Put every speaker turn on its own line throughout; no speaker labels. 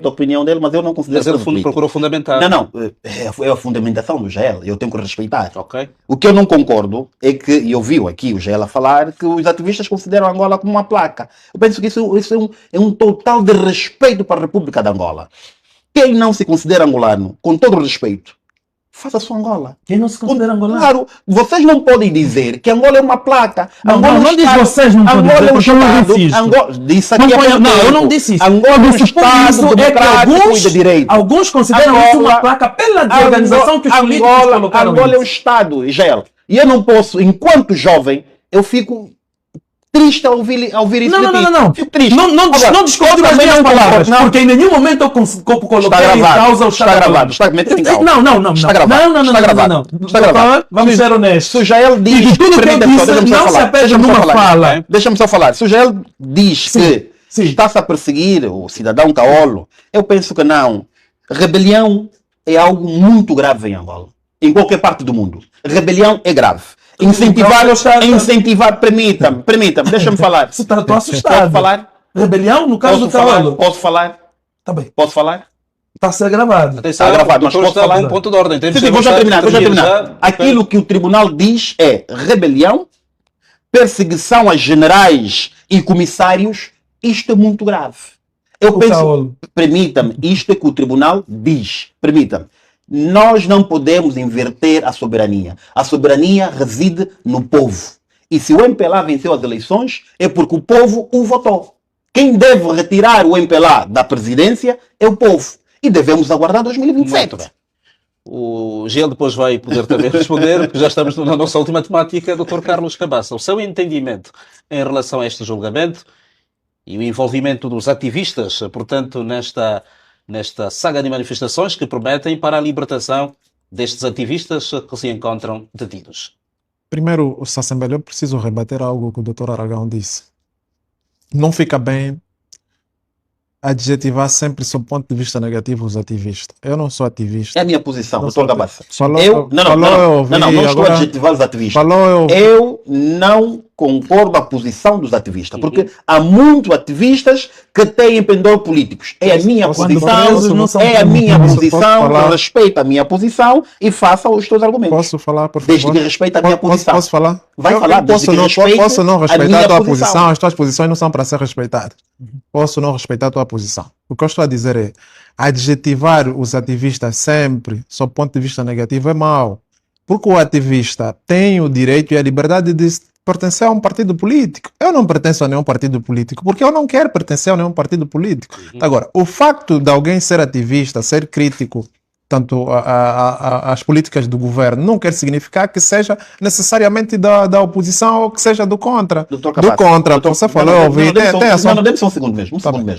a opinião dele, mas eu não considero.
Mas ele procurou fundamentar.
Não, é a fundamentação do GL, eu tenho que respeitar.
Ok.
O que eu não concordo é que, e eu vi aqui o GL a falar, que os ativistas consideram Angola como uma placa. Eu penso que isso é um total de respeito para a República de Angola. Quem não se considera angolano, com todo o respeito, faça sua Angola.
Quem não se considera angolano?
Claro, vocês não podem dizer que Angola é uma placa.
Não diz vocês não podem
Angola é um
dizer, porque eu não disse isso.
Angola, disse aqui
Eu não disse isso.
Angola é um Estado democrático e de direito.
Alguns consideram isso uma placa pela desorganização que os políticos colocaram.
Angola é um Estado, Israel. E eu não posso, enquanto jovem, eu fico triste ao ouvir isso.
Não.
Fico triste.
Não discutimos as minhas palavras, porque em nenhum momento eu coloquei em causa o Estado.
Está gravado.
Não.
Está gravado.
Está gravado. Vamos ser honestos.
Se o Jael diz...
tudo que eu disse não se apega numa fala.
Deixa-me só falar. Se o Jael diz que está-se a perseguir o cidadão Caolo, eu penso que não. Rebelião é algo muito grave em Angola. Em qualquer parte do mundo. Rebelião é grave. Incentivar, permita-me, deixa-me falar.
Você está assustado.
Posso falar?
Rebelião, no caso do Caolo.
Posso falar?
Tá bem.
Posso falar?
Está a ser gravado.
Está gravado, mas posso falar?
Um ponto de ordem.
Vou já terminar. Aquilo que o tribunal diz é rebelião, perseguição a generais e comissários. Isto é muito grave. Eu penso, permita-me, isto é que o tribunal diz. Permita-me. Nós não podemos inverter a soberania. A soberania reside no povo. E se o MPLA venceu as eleições, é porque o povo o votou. Quem deve retirar o MPLA da presidência é o povo. E devemos aguardar 2027.
O GL depois vai poder também responder, porque já estamos na nossa última temática. Dr. Carlos Cabaça, o seu entendimento em relação a este julgamento e o envolvimento dos ativistas, portanto, nesta saga de manifestações que prometem para a libertação destes ativistas que se encontram detidos.
Primeiro, Sassembele, eu preciso rebater algo que o Dr. Aragão disse. Não fica bem adjetivar sempre sob ponto de vista negativo os ativistas. Eu não sou ativista.
É a minha posição, Dr. Cabaça.
Não
estou a adjetivar os ativistas. Eu não concordo com a posição dos ativistas, porque há muitos ativistas que têm pendor políticos. É a minha posição, respeito a minha posição e faça os teus argumentos.
Posso falar, por favor?
Desde que respeite a minha posição.
Posso falar?
Vai falar,
posso não respeitar a tua posição, as tuas posições não são para ser respeitadas. Posso não respeitar a tua posição. O que eu estou a dizer é, adjetivar os ativistas sempre, sob ponto de vista negativo, é mau. Porque o ativista tem o direito e a liberdade de pertencer a um partido político. Eu não pertenço a nenhum partido político, porque eu não quero pertencer a nenhum partido político. Agora, o facto de alguém ser ativista, ser crítico, tanto as políticas do governo, não quer significar que seja necessariamente da oposição ou que seja do contra. Do contra, você falou, eu ouvi.
Não, dê-me só um segundo mesmo.
Tá bem.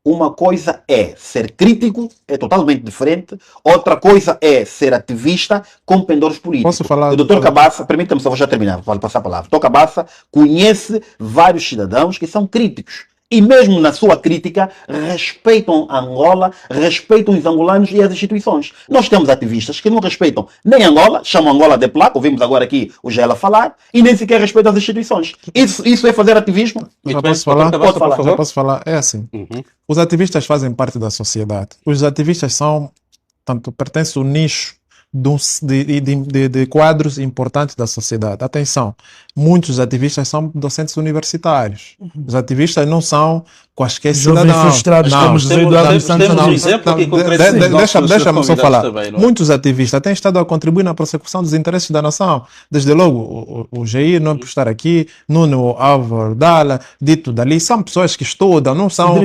Uma coisa é ser crítico, é totalmente diferente. Outra coisa é ser ativista com pendores políticos.
Posso falar?
O Dr. Cabaça, permita-me, só vou já terminar, para passar a palavra. O Dr. Cabaça conhece vários cidadãos que são críticos. E mesmo na sua crítica, respeitam Angola, respeitam os angolanos e as instituições. Nós temos ativistas que não respeitam nem Angola, chamam Angola de placa, ouvimos agora aqui o Gela falar, e nem sequer respeitam as instituições. Isso é fazer ativismo?
Já posso falar? É assim. Os ativistas fazem parte da sociedade. Os ativistas pertencem ao nicho de quadros importantes da sociedade. Atenção, muitos ativistas são docentes universitários. Os ativistas não são quaisquer cidadãos. Deixa-me só falar. Muitos ativistas têm estado a contribuir na prossecução dos interesses da nação. Desde logo, o Jair não é por estar aqui, Nuno Álvaro Dalla, Dito Dali, são pessoas que estudam, não são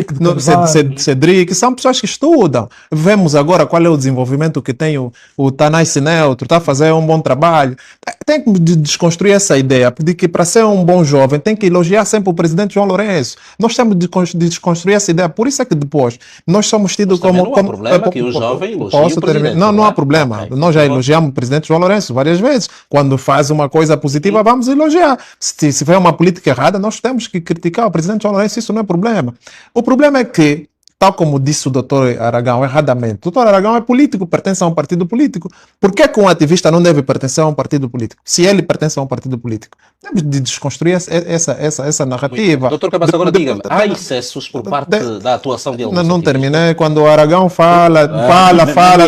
Cedric, são pessoas que estudam. Vemos agora qual é o desenvolvimento que tem o Tanais Neutro, está a fazer um bom trabalho. Tem que desconstruir essa ideia de que para ser um bom jovem tem que elogiar sempre o presidente João Lourenço. Nós temos de desconstruir essa ideia. Por isso é que depois nós somos tidos como...
Não há problema que o jovem elogie o presidente.
Não há problema. Okay. Nós já elogiamos o presidente João Lourenço várias vezes. Quando faz uma coisa positiva, vamos elogiar. Se tiver uma política errada, nós temos que criticar o presidente João Lourenço. Isso não é problema. O problema é que tal como disse o doutor Aragão, erradamente. O doutor Aragão é político, pertence a um partido político. Por que um ativista não deve pertencer a um partido político? Se ele pertence a um partido político. Temos de desconstruir essa narrativa.
Doutor Cabaça, agora diga-me, há excessos por parte da atuação de alguns
Não
ativistas?
terminei. Quando o Aragão fala,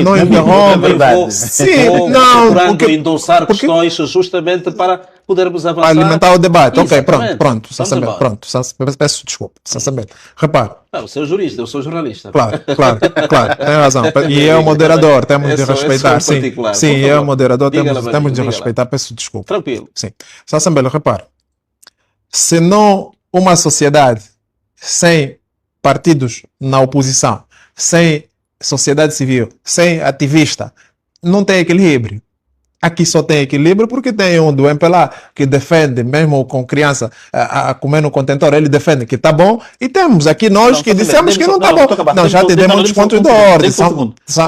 não interrompe.
Sim, não. Procurando endossar questões justamente para podermos avançar.
Alimentar o debate. Ok,
Exatamente.
pronto. Peço desculpa. Repare.
Não, você é jurista, eu sou jornalista.
Claro. Tem razão. E é o moderador, temos de respeitar. Sim, é o moderador, temos de respeitar. Peço desculpa.
Tranquilo.
Sim. Sassambelo, repare. Se não uma sociedade sem partidos na oposição, sem sociedade civil, sem ativista, não tem equilíbrio. Aqui só tem equilíbrio porque tem um do MPLA que defende, mesmo com criança a comer no contentor, ele defende que está bom, e temos aqui nós que dissemos que não está bom. Não, já te demos muitos pontos de ordem.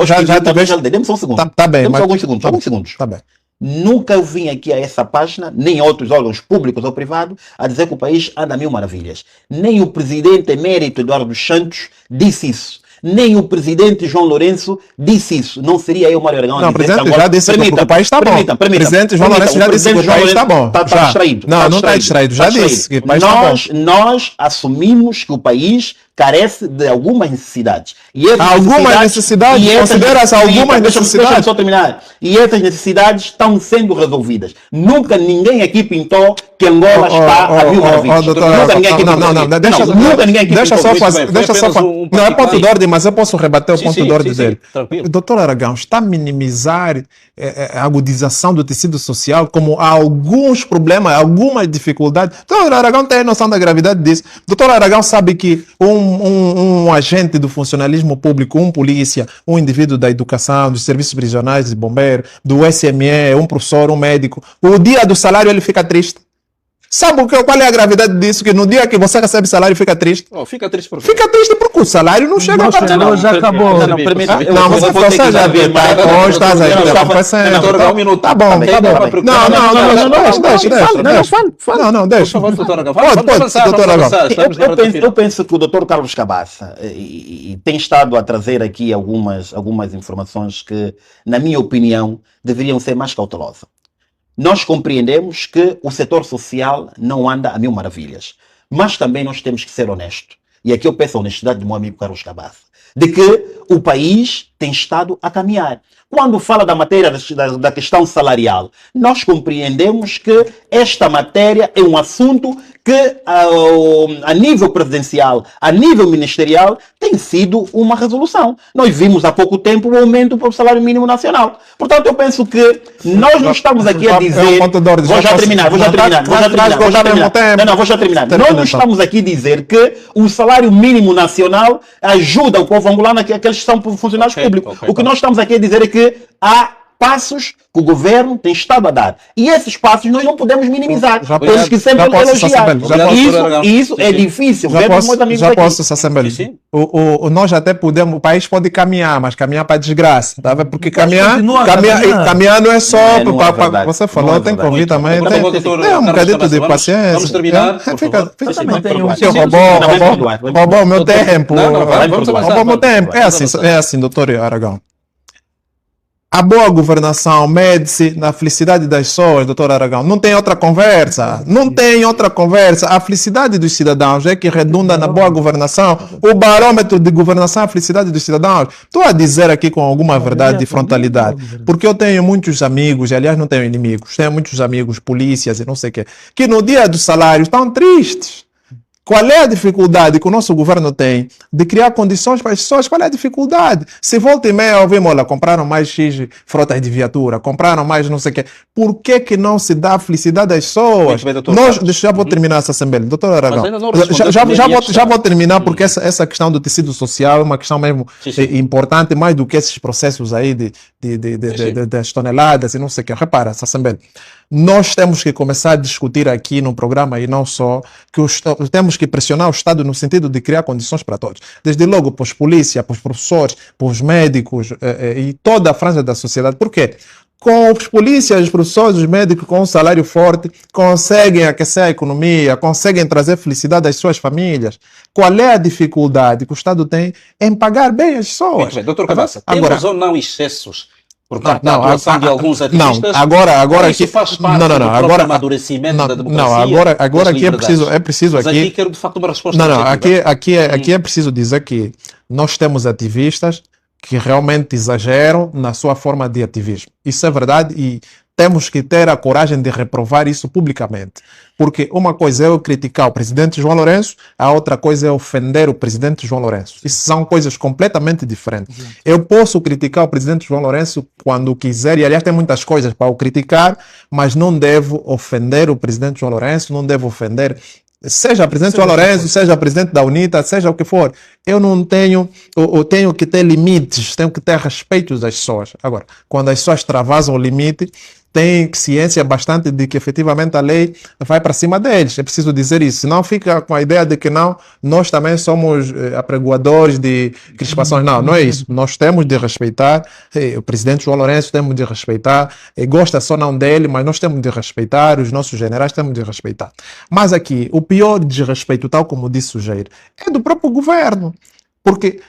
Já tiveste...
Demos só um segundo.
Tá bem,
mas... alguns segundos.
Tá bem.
Nunca eu vim aqui a essa página, nem a outros órgãos públicos ou privados, a dizer que o país anda a mil maravilhas. Nem o presidente emérito Eduardo dos Santos disse isso. Nem o presidente João Lourenço disse isso. Não seria eu, Mário Aragão, a dizer
o presidente já disse que o país está bom. O presidente João Lourenço já disse que o país está bom.
Está distraído.
Não está distraído. Já disse que o país está bom.
Nós assumimos que o país carece de algumas necessidades.
Algumas necessidades? Considera-se algumas necessidades?
Deixa só terminar. E essas necessidades estão sendo resolvidas. Nunca ninguém aqui pintou que Angola está a mil maravilhas. Nunca ninguém aqui pintou.
Deixa só fazer. Não é ponto de ordem, mas eu posso rebater o ponto de ordem dele. O doutor Aragão está a minimizar a agudização do tecido social como alguns problemas, algumas dificuldades. O doutor Aragão tem noção da gravidade disso. O doutor Aragão sabe que um agente do funcionalismo público, um polícia, um indivíduo da educação, dos serviços prisionais, de bombeiro, do SME, um professor, um médico, o dia do salário ele fica triste. Sabe qual é a gravidade disso? Que no dia que você recebe salário fica triste.
Fica triste por quê?
Fica triste porque o salário não chega
a já acabou.
Não, você já viu. Hoje estás aí.
Um minuto.
Tá bom. Deixa.
Eu penso que o Dr. Carlos Cabaça e tem estado a trazer aqui algumas informações que, na minha opinião, deveriam ser mais cautelosas. Nós compreendemos que o setor social não anda a mil maravilhas, mas também nós temos que ser honestos. E aqui eu peço a honestidade do meu amigo Carlos Cabaça, de que o país tem estado a caminhar. Quando fala da matéria da questão salarial, nós compreendemos que esta matéria é um assunto que a nível presidencial, a nível ministerial, tem sido uma resolução. Nós vimos há pouco tempo o aumento para o salário mínimo nacional. Portanto, eu penso que nós não estamos aqui a dizer... Vou já terminar. Nós não estamos aqui a dizer que o salário mínimo nacional ajuda o povo angolano, aqueles que são funcionários públicos. O que nós estamos aqui a dizer é que há passos que o governo tem estado a dar. E esses passos nós não podemos minimizar. Temos que sempre elogiar. Isso é difícil.
Já posso, Sassambelo. Nós até podemos, o país pode caminhar, mas caminhar para desgraça. Tá? Porque caminhar não é só... Você falou, tem que ouvir também. Tem um bocadinho de paciência.
Vamos terminar.
Roubou o meu tempo. Roubou o meu tempo. É assim, doutor Aragão. A boa governação mede-se na felicidade das pessoas, doutor Aragão. Não tem outra conversa. A felicidade dos cidadãos é que redunda na boa governação. O barômetro de governação é a felicidade dos cidadãos. Estou a dizer aqui com alguma verdade e frontalidade. Porque eu tenho muitos amigos, e aliás não tenho inimigos, tenho muitos amigos, polícias e não sei o quê, que no dia do salário estão tristes. Qual é a dificuldade que o nosso governo tem de criar condições para as pessoas? Qual é a dificuldade? Se volta e meia ouvimos, olha, compraram mais X frotas de viatura, compraram mais não sei o quê. Por que não se dá a felicidade das pessoas? Já vou terminar essa assembleia. Doutor Aragão, já vou terminar porque essa questão do tecido social é uma questão mesmo importante, mais do que esses processos aí das toneladas e não sei o quê. Repara, essa assembleia. Nós temos que começar a discutir aqui no programa e não só, que temos que pressionar o Estado no sentido de criar condições para todos. Desde logo para os polícias, para os professores, para os médicos e toda a franja da sociedade. Por quê? com os polícias, os professores, os médicos com um salário forte, conseguem aquecer a economia, conseguem trazer felicidade às suas famílias. Qual é a dificuldade que o Estado tem em pagar bem as pessoas?
Muito bem, Dr. Cabaça,
Agora,
temos ou não excessos por parte da atuação de alguns ativistas?
Não, agora
isso
aqui
faz parte do próprio amadurecimento da democracia.
Agora aqui é preciso
Mas
aqui.
aqui quero de facto uma resposta.
Aqui é preciso dizer que nós temos ativistas que realmente exageram na sua forma de ativismo. Isso é verdade e temos que ter a coragem de reprovar isso publicamente. Porque uma coisa é eu criticar o presidente João Lourenço, a outra coisa é ofender o presidente João Lourenço. Isso são coisas completamente diferentes. Eu posso criticar o presidente João Lourenço quando quiser, e aliás tem muitas coisas para o criticar, mas não devo ofender o presidente João Lourenço, não devo ofender seja presidente João Lourenço, seja presidente da UNITA, seja o que for. Eu não tenho, eu tenho que ter limites, tenho que ter respeito das pessoas. Agora, quando as pessoas travasam o limite, tem ciência bastante de que efetivamente a lei vai para cima deles. É preciso dizer isso. Senão fica com a ideia de que não, nós também somos apregoadores de crispações. Não, não é isso. Nós temos de respeitar o presidente João Lourenço, temos de respeitar, gosta só não dele, mas nós temos de respeitar, os nossos generais temos de respeitar. Mas aqui, o pior desrespeito, tal como disse o Jair, é do próprio governo. Porque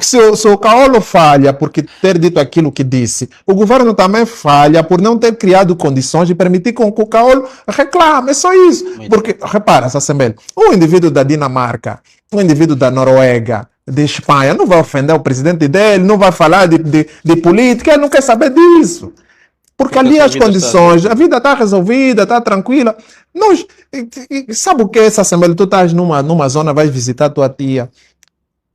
se o Caolo falha por ter dito aquilo que disse, o governo também falha por não ter criado condições de permitir que o Caolo reclame. É só isso. Porque, repara, Sassembele, um indivíduo da Dinamarca, um indivíduo da Noruega, de Espanha, não vai ofender o presidente dele, não vai falar de política, ele não quer saber disso. Porque ali as condições, a vida está resolvida, está tranquila. Nós, sabe o que é, Sassembele? Tu estás numa zona, vais visitar tua tia,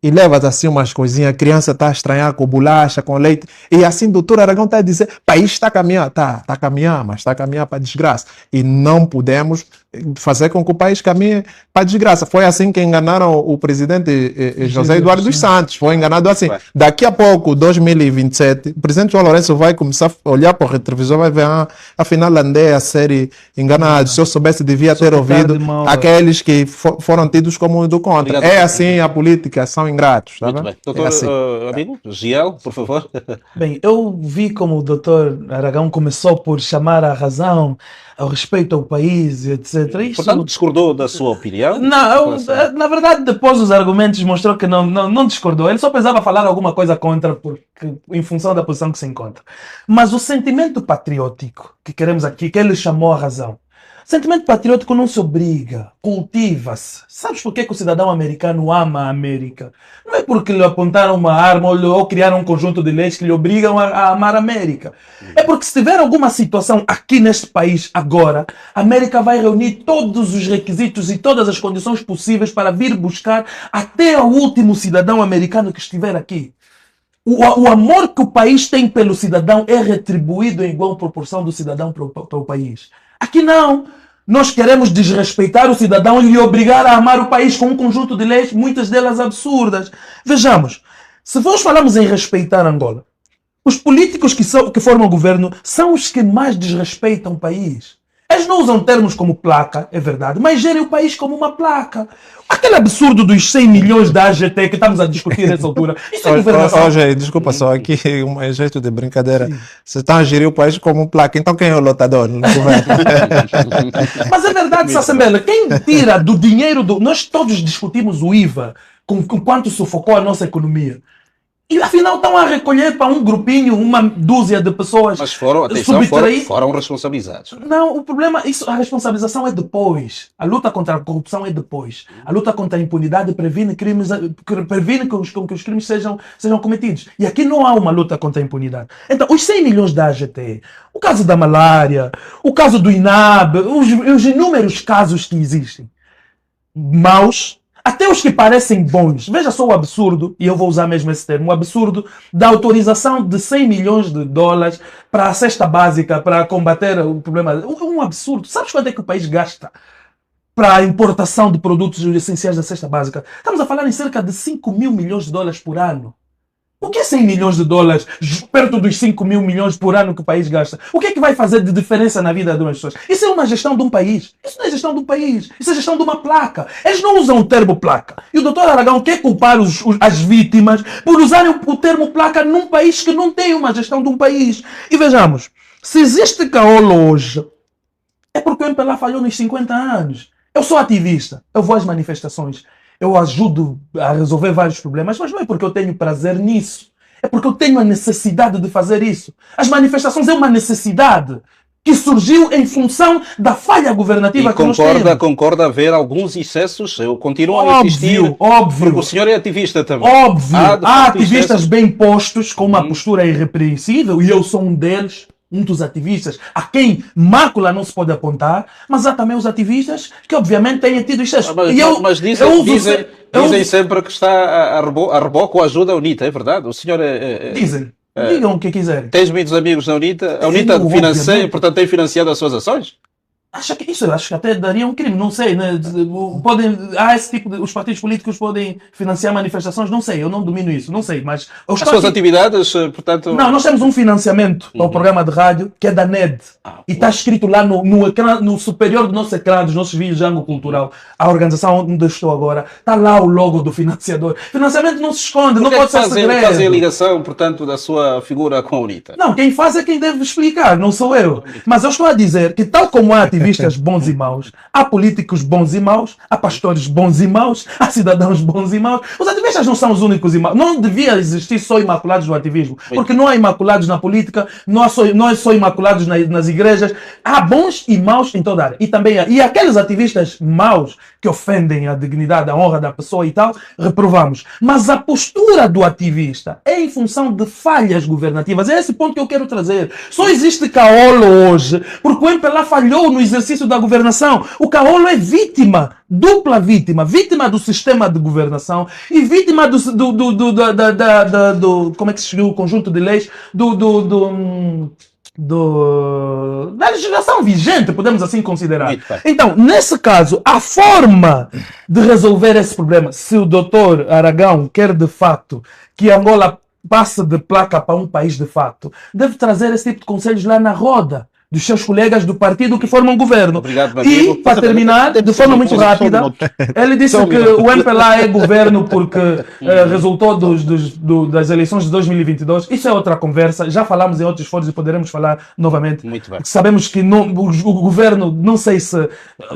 e levas assim umas coisinhas, a criança está a estranhar com bolacha, com leite, e assim o doutor Aragão está a dizer, o país está a caminhar, está a caminhar, mas está a caminhar para a desgraça. E não podemos fazer com que o país caminhe para a desgraça. Foi assim que enganaram o presidente José Eduardo dos Santos, foi enganado assim. Daqui a pouco, 2027, o presidente João Lourenço vai começar a olhar para o retrovisor, vai ver, afinal andei a ser enganado, se eu soubesse devia ter ouvido aqueles que foram tidos como do contra. Obrigado, é assim a política, são ingratos. Tá?
Muito bem. Doutor amigo, Giel, por favor.
Bem, eu vi como o doutor Aragão começou por chamar a razão ao respeito ao país, etc.
Portanto, discordou da sua opinião?
Não, na verdade, depois os argumentos mostrou que não discordou. Ele só pensava falar alguma coisa contra, porque, em função da posição que se encontra. Mas o sentimento patriótico que queremos aqui, que ele chamou a razão, sentimento patriótico não se obriga, cultiva-se. Sabes por que o cidadão americano ama a América? Não é porque lhe apontaram uma arma ou criaram um conjunto de leis que lhe obrigam a amar a América. É porque se tiver alguma situação aqui neste país agora, a América vai reunir todos os requisitos e todas as condições possíveis para vir buscar até o último cidadão americano que estiver aqui. O amor que o país tem pelo cidadão é retribuído em igual proporção do cidadão para o país. Aqui não. Nós queremos desrespeitar o cidadão e lhe obrigar a amar o país com um conjunto de leis, muitas delas absurdas. Vejamos, se nós falamos em respeitar Angola, os políticos que formam o governo são os que mais desrespeitam o país. Eles não usam termos como placa, é verdade, mas gerem o país como uma placa. Aquele absurdo dos 100 milhões da AGT que estamos a discutir nessa altura. Isso é governação.
Hoje, desculpa só, aqui um jeito de brincadeira. Sim. Vocês estão a gerir o país como placa, então quem é o lotador no governo?
Mas é verdade, Sassembele, quem tira do dinheiro do... Nós todos discutimos o IVA, com quanto sufocou a nossa economia. E afinal estão a recolher para um grupinho, uma dúzia de pessoas.
Mas foram responsabilizados.
Não, o problema, a responsabilização é depois. A luta contra a corrupção é depois. A luta contra a impunidade previne que os crimes sejam cometidos. E aqui não há uma luta contra a impunidade. Então, os 100 milhões da AGT, o caso da malária, o caso do INAB, os inúmeros casos que existem, maus, até os que parecem bons. Veja só o absurdo, e eu vou usar mesmo esse termo, o absurdo da autorização de 100 milhões de dólares para a cesta básica, para combater o problema. Um absurdo. Sabes quanto é que o país gasta para a importação de produtos essenciais da cesta básica? Estamos a falar em cerca de 5 mil milhões de dólares por ano. O que é 100 milhões de dólares perto dos 5 mil milhões por ano que o país gasta? O que é que vai fazer de diferença na vida de umas pessoas? Isso é uma gestão de um país. Isso não é gestão de um país. Isso é gestão de uma placa. Eles não usam o termo placa. E o doutor Aragão quer culpar as vítimas por usarem o termo placa num país que não tem uma gestão de um país. E vejamos, Se existe caolo hoje, é porque o MPLA falhou nos 50 anos. Eu sou ativista, eu vou às manifestações, eu ajudo a resolver vários problemas, mas não é porque eu tenho prazer nisso. É porque eu tenho a necessidade de fazer isso. As manifestações é uma necessidade que surgiu em função da falha governativa que nós temos.
Concorda haver alguns excessos? Eu continuo a insistir.
Óbvio.
Porque o senhor é ativista também.
Óbvio. Há ativistas bem postos com uma postura irrepreensível e eu sou um deles. Um dos ativistas a quem mácula não se pode apontar, mas há também os ativistas que obviamente têm tido excesso.
Mas dizem sempre que está a reboco ajuda a UNITA, é verdade? O senhor
Dizem. Digam o que quiserem.
Tens muitos amigos na UNITA? A UNITA financia, portanto tem financiado as suas ações?
Acho que até daria um crime, não sei, né? Há esse tipo os partidos políticos podem financiar manifestações, não sei, eu não domino isso, não sei, mas...
As suas atividades, portanto...
Não, nós temos um financiamento para o programa de rádio, que é da NED, e está escrito lá no superior do nosso ecrã, dos nossos vídeos de ângulo cultural, a organização onde eu estou agora, está lá o logo do financiador. Financiamento não se esconde, não pode ser segredo.
Fazem a ligação, portanto, da sua figura com a UNITA?
Não, quem faz é quem deve explicar, não sou eu. Mas eu estou a dizer que tal como há ativistas bons e maus, há políticos bons e maus, há pastores bons e maus, há cidadãos bons e maus. Os ativistas não são os únicos e maus. Não devia existir só imaculados no ativismo, porque não há imaculados na política, não há só imaculados nas igrejas. Há bons e maus em toda a área. E aqueles ativistas maus que ofendem a dignidade, a honra da pessoa e tal, reprovamos. Mas a postura do ativista é em função de falhas governativas. É esse ponto que eu quero trazer. Só existe caolo hoje porque o MPLA falhou no exercício da governação. O caolo é vítima, dupla vítima. Vítima do sistema de governação e vítima do como é que se chama o conjunto de leis da legislação vigente, podemos assim considerar. Então, nesse caso, a forma de resolver esse problema, se o doutor Aragão quer de fato que Angola passe de placa para um país de fato, deve trazer esse tipo de conselhos lá na roda dos seus colegas do partido que formam governo.
Obrigado,
e, para terminar, de forma muito rápida, ele disse que o MPLA é governo porque resultou das eleições de 2022. Isso é outra conversa. Já falamos em outros fóruns e poderemos falar novamente.
Muito bem.
Sabemos que o governo, não sei se...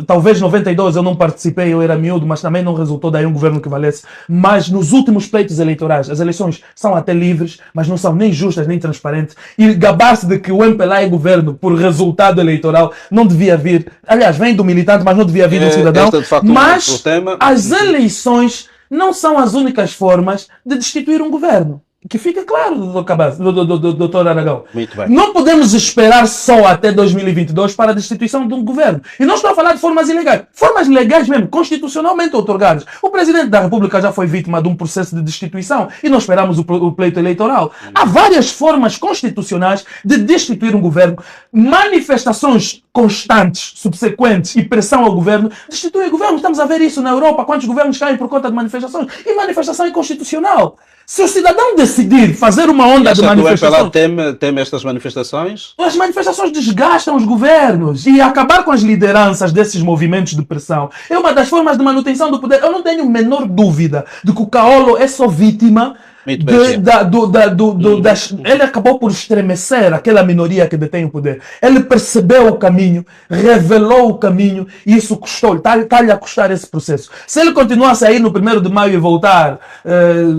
Talvez 92 eu não participei, eu era miúdo, mas também não resultou daí um governo que valesse. Mas nos últimos pleitos eleitorais, as eleições são até livres, mas não são nem justas nem transparentes. E gabar-se de que o MPLA é governo por resultado eleitoral não devia vir, aliás, vem do militante, mas não devia vir do cidadão. Mas as eleições não são as únicas formas de destituir um governo. Que fica claro, do Dr. Aragão.
Muito bem.
Não podemos esperar só até 2022 para a destituição de um governo. E não estou a falar de formas ilegais. Formas legais mesmo, constitucionalmente outorgadas. O Presidente da República já foi vítima de um processo de destituição e não esperamos o pleito eleitoral. Há várias formas constitucionais de destituir um governo. Manifestações constantes, subsequentes e pressão ao governo destituem o governo. Estamos a ver isso na Europa. Quantos governos caem por conta de manifestações? E manifestação é constitucional. Se o cidadão decidir fazer uma onda de manifestação...
Teme estas manifestações?
As manifestações desgastam os governos e acabar com as lideranças desses movimentos de pressão é uma das formas de manutenção do poder. Eu não tenho a menor dúvida de que o Caolo é só vítima... Ele acabou por estremecer aquela minoria que detém o poder. Ele percebeu o caminho, revelou o caminho e isso custou, está-lhe a custar esse processo. Se ele continuar a sair no 1º de maio e voltar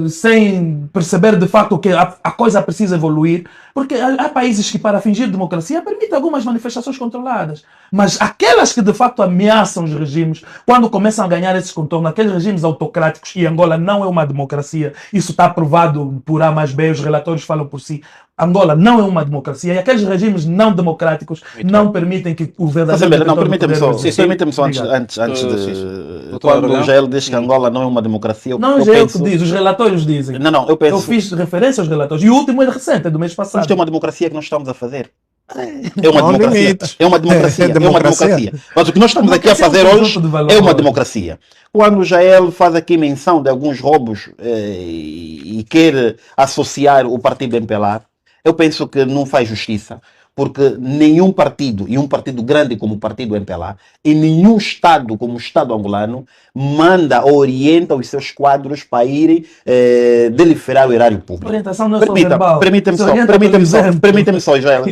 sem perceber de facto que a coisa precisa evoluir, porque há países que para fingir democracia permitem algumas manifestações controladas, mas aquelas que de facto ameaçam os regimes, quando começam a ganhar esses contornos, aqueles regimes autocráticos, e Angola não é uma democracia, isso está provado por A mais B, os relatórios falam por si. Angola não é uma democracia e aqueles regimes não democráticos não permitem que o verdadeiro...
Não, permita-me só antes de... Quando o Jael diz que Angola não é uma democracia...
Não é Jael que diz, os relatórios dizem.
Eu penso...
Eu fiz referência aos relatórios e o último é recente, é do mês passado.
Isto é uma democracia que nós estamos a fazer. É uma democracia. Mas o que nós estamos aqui a fazer hoje é uma democracia. Quando o Jael faz aqui menção de alguns roubos e quer associar o partido MPLA, eu penso que não faz justiça. porque nenhum partido, e um partido grande como o partido MPLA, e nenhum Estado como o Estado angolano, manda ou orienta os seus quadros para irem deliberar o erário público.
Orientação não é só verbal.
Permita-me só, Joel.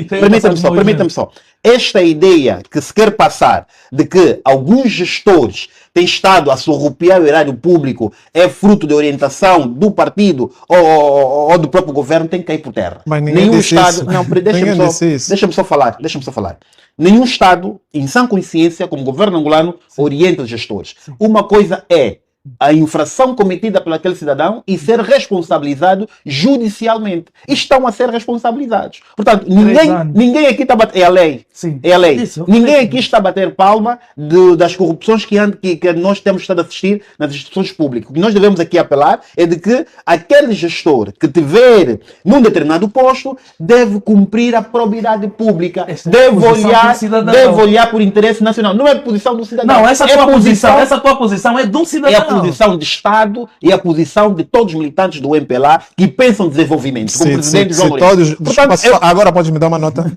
Permita-me só. Esta ideia que se quer passar de que alguns gestores têm estado a surrupiar o erário público é fruto de orientação do partido ou do próprio governo tem que cair por terra.
Mas nenhum Estado... Isso.
Não, deixa-me só falar. Nenhum Estado, em sã consciência, como governo angolano, orienta os gestores. Uma coisa é a infração cometida por aquele cidadão e ser responsabilizado judicialmente. E estão a ser responsabilizados. Portanto, ninguém aqui está a bater... É a lei.
Sim.
É a lei. Ninguém aqui está a bater palma das corrupções que nós temos estado a assistir nas instituições públicas. O que nós devemos aqui apelar é de que aquele gestor que tiver num determinado posto deve cumprir a probidade pública. Deve olhar por interesse nacional. Não é posição do cidadão.
Não, essa tua posição é de um cidadão.
É a posição de Estado e a posição de todos os militantes do MPLA que pensam em desenvolvimento. Como presidente João Lourenço.
Agora podes me dar uma nota?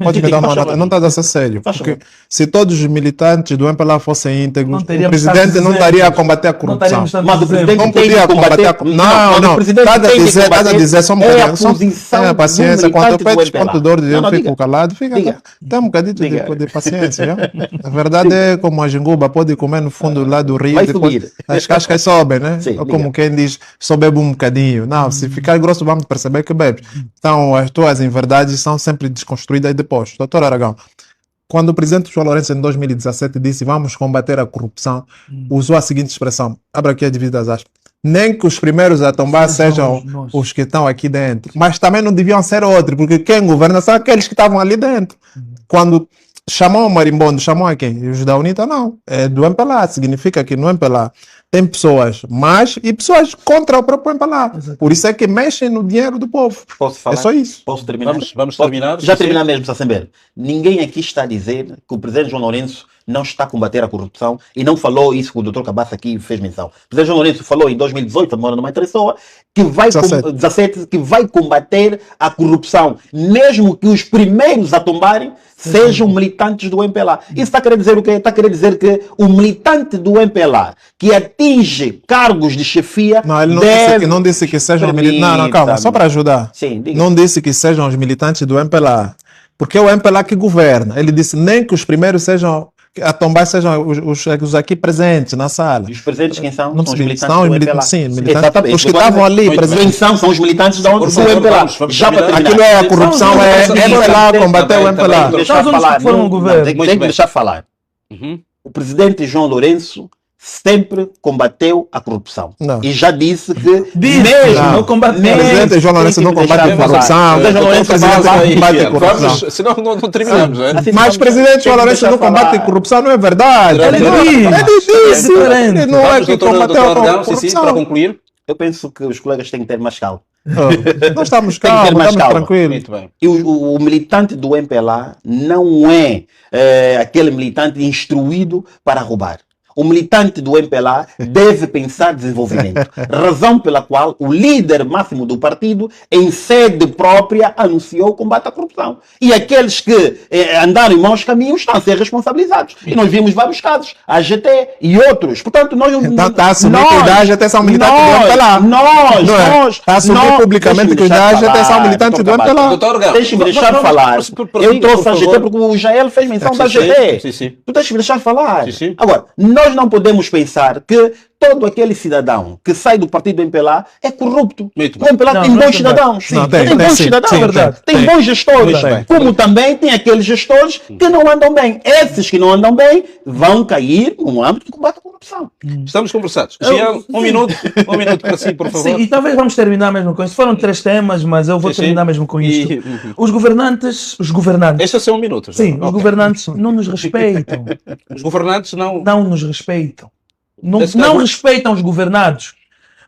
Não estás a ser sério. Porque se todos os militantes do MPLA fossem íntegros, o presidente não estaria a combater a corrupção.
Mas o presidente não podia combater a corrupção.
Não. Estás a dizer só um bocadinho. Tenha paciência. Quando eu peço quanto dor de eu fico calado, fica. Tem um bocadinho de paciência. A verdade é como a Jinguba pode comer no fundo lá do rio. As cascas sobem, né?
Sim,
como quem diz, só bebe um bocadinho. Não, se ficar grosso, vamos perceber que bebe. Então, as tuas inverdades são sempre desconstruídas depois. Doutor Aragão, quando o presidente João Lourenço, em 2017, disse vamos combater a corrupção, usou a seguinte expressão, abre aqui as devidas aspas, nem que os primeiros a tombar sejam os que estão aqui dentro, mas também não deviam ser outros, porque quem governa são aqueles que estavam ali dentro. Quando chamam o marimbondo, chamam a quem? Os da UNITA não, é do MPLA, significa que no MPLA tem pessoas más e pessoas contra o próprio MPLA. Por isso é que mexem no dinheiro do povo.
Posso falar?
É só isso.
Posso terminar?
Vamos terminar.
Já terminar mesmo, Sassember. Ninguém aqui está a dizer que o presidente João Lourenço não está a combater a corrupção e não falou isso que o Dr. Cabaça aqui fez menção. O presidente João Lourenço falou em 2018, a memória não me interessou, que vai, 17, que vai combater a corrupção, mesmo que os primeiros a tombarem sejam militantes do MPLA. Isso está a querer dizer o quê? Está a querer dizer que o militante do MPLA que atinge cargos de chefia...
Não, ele não disse que sejam militantes... Não, calma, só para ajudar.
Sim, diga.
Não disse que sejam os militantes do MPLA, porque é o MPLA que governa. Ele disse nem que os primeiros sejam... A tombar sejam os aqui presentes na sala.
E os presentes quem são?
Não
são os militantes do MPLA.
Sim, militantes.
Exatamente.
Os que estavam ali
Quem
presentes.
são os militantes do MPLA.
Aquilo é a corrupção, é MPLA, combater o MPLA.
Tem que deixar falar. O presidente João Lourenço sempre combateu a corrupção.
Não.
E já disse que
não combateu.
O presidente João Lourenço não combate a corrupção. O presidente combate a corrupção.
Senão não terminamos, né?
Mas o presidente João Lourenço não combate a corrupção, não é verdade.
Ele disse.
Ele não é que combateu a corrupção.
Para concluir,
eu penso que os colegas têm que ter mais calma.
Nós estamos calmos, estamos tranquilos.
muito bem.
E o militante do MPLA não é aquele militante instruído para roubar. O militante do MPLA deve pensar desenvolvimento. Razão pela qual o líder máximo do partido, em sede própria, anunciou o combate à corrupção. E aqueles que andaram em maus caminhos estão a ser responsabilizados. E nós vimos vários casos, a AGT e outros. Portanto, nós...
Então está a assumir que os da AGT são militantes do MPLA.
Está
a assumir publicamente que os da AGT são militantes do MPLA.
Deixa-me deixar falar. Eu trouxe a AGT porque o Jael fez menção da AGT. Tu deixa-me deixar falar. Agora, nós não podemos pensar que todo aquele cidadão que sai do partido do MPLA é corrupto. O MPLA tem bons cidadãos. Tem bons cidadãos. Tem bons gestores. Como também tem aqueles gestores que não andam bem. Esses que não andam bem vão cair no âmbito de combate à corrupção.
Estamos conversados. Jean, um minuto para si, por favor.
Sim, e talvez vamos terminar mesmo com isso. Foram 3 temas, mas eu vou terminar mesmo com isto. Os governantes...
Este é só um minuto.
Sim, os governantes não nos respeitam.
Os governantes não
nos respeitam. Não respeitam os governados.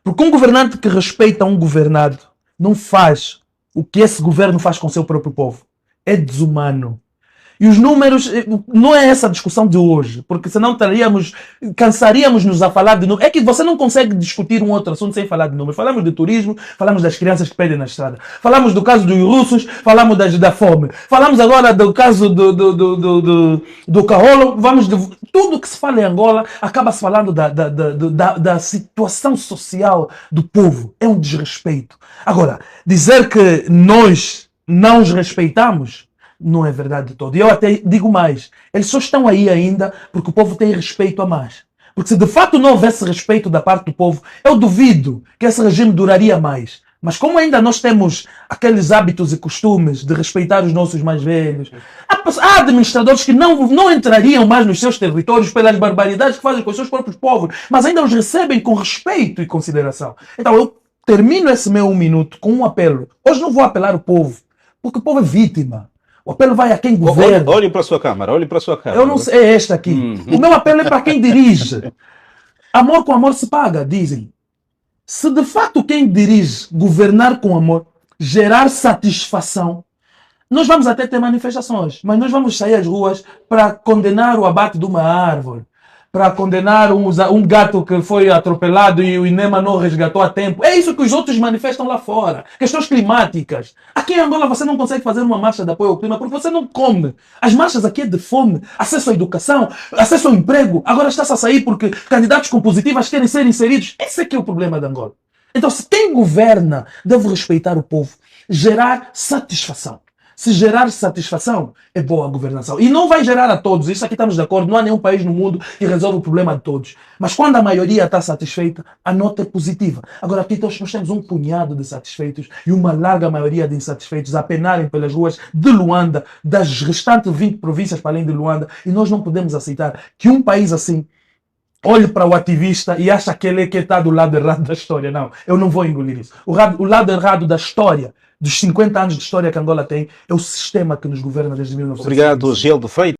Porque um governante que respeita um governado não faz o que esse governo faz com o seu próprio povo. É desumano. E os números, não é essa a discussão de hoje, porque senão cansaríamos-nos a falar de números. É que você não consegue discutir um outro assunto sem falar de números. Falamos de turismo, falamos das crianças que pedem na estrada, falamos do caso dos russos, falamos da fome, falamos agora do caso do Caolo, tudo que se fala em Angola acaba-se falando da situação social do povo. É um desrespeito. Agora, dizer que nós não os respeitamos não é verdade de todo. E eu até digo mais, eles só estão aí ainda porque o povo tem respeito a mais. Porque se de fato não houvesse respeito da parte do povo, eu duvido que esse regime duraria mais. Mas como ainda nós temos aqueles hábitos e costumes de respeitar os nossos mais velhos, há administradores que não entrariam mais nos seus territórios pelas barbaridades que fazem com os seus próprios povos, mas ainda os recebem com respeito e consideração. Então eu termino esse meu 1 minuto com um apelo. Hoje não vou apelar ao povo, porque o povo é vítima. O apelo vai a quem governa.
Olhem para a sua câmara, olhem para a sua câmara.
Eu não sei, é esta aqui. O meu apelo é para quem dirige. Amor com amor se paga, dizem. Se de fato quem dirige governar com amor, gerar satisfação, nós vamos até ter manifestações, mas nós vamos sair às ruas para condenar o abate de uma árvore, para condenar um gato que foi atropelado e o INEMA não resgatou a tempo. É isso que os outros manifestam lá fora. Questões climáticas. Aqui em Angola você não consegue fazer uma marcha de apoio ao clima porque você não come. As marchas aqui é de fome, acesso à educação, acesso ao emprego. Agora está-se a sair porque candidatos com positivas querem ser inseridos. Esse é que é o problema de Angola. Então se quem governa deve respeitar o povo, gerar satisfação. Se gerar satisfação, é boa a governação. E não vai gerar a todos, isso aqui estamos de acordo, não há nenhum país no mundo que resolva o problema de todos. Mas quando a maioria está satisfeita, a nota é positiva. Agora aqui nós temos um punhado de satisfeitos e uma larga maioria de insatisfeitos a penarem pelas ruas de Luanda, das restantes 20 províncias para além de Luanda, e nós não podemos aceitar que um país assim olhe para o ativista e acha que ele é que está do lado errado da história. Não, eu não vou engolir isso. O lado errado da história, dos 50 anos de história que Angola tem, é o sistema que nos governa desde 1900.
Obrigado, Gildo Freitas.